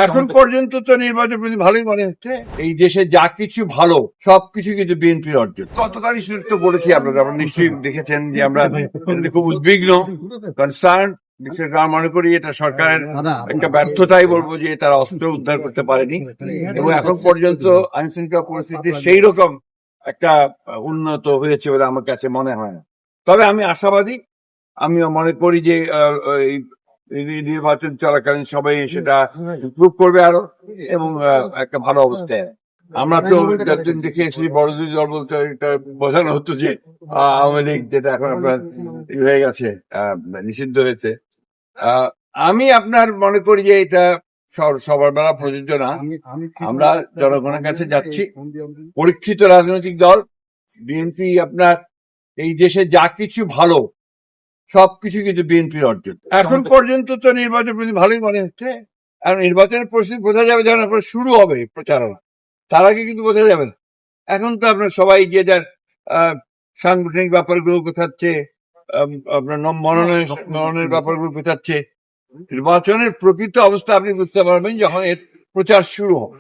এখন পর্যন্ত তো নির্বাচন প্রতি ভালোই মনে হচ্ছে। এই দেশে যা কিছু ভালো সবকিছু কিন্তু বিএনপির অর্জন। গতকালই তো বলেছি আপনারা নিশ্চয়ই দেখেছেন যে আমরা এটাতে খুব উদ্বিগ্ন, কনসার্ন। আমরা মনে করি এটা সরকারের একটা ব্যর্থতাই বলবো যে তারা অস্ত্র উদ্ধার করতে পারেনি, এবং এখন পর্যন্ত আইন শৃঙ্খলা পরিস্থিতি সেই রকম একটা উন্নত হয়েছে বলে আমার কাছে মনে হয় না। তবে আমি আশাবাদী, আমি মনে করি যে এই নির্বাচন চলাকালীন সবাই সেটা ইমপ্রুভ করবে আরো, এবং একটা ভালো অবস্থায়। আমরা তো যতদিন দেখে এসেছি বড় দুই দল বলতে এটা বোঝানো হতো যে আওয়ামী লীগ, যেটা এখন আপনার হয়ে গেছে, নিষিদ্ধ হয়েছে। আমি আপনার মনে করি যে এটা সবার বেলা প্রযোজ্য না। আমরা জনগণের কাছে যাচ্ছি, পরীক্ষিত রাজনৈতিক দল বিএনপি। আপনার এই দেশে যা কিছু ভালো সবকিছু কিন্তু বিএনপির অর্জন। এখন পর্যন্ত তো নির্বাচন প্রতি ভালোই মনে হচ্ছে। আর নির্বাচনের পরিস্থিতি বোঝা যাবে যখন আপনার শুরু হবে প্রচারণা, তার আগে কিন্তু বোঝা যাবে না। এখন তো আপনার সবাই যে যার সাংগঠনিক ব্যাপারগুলো গোছাচ্ছে, আপনার মনোনয়নের ব্যাপারগুলো গোছাচ্ছে। নির্বাচনের প্রকৃত অবস্থা আপনি বুঝতে পারবেন যখন এর প্রচার শুরু হবে।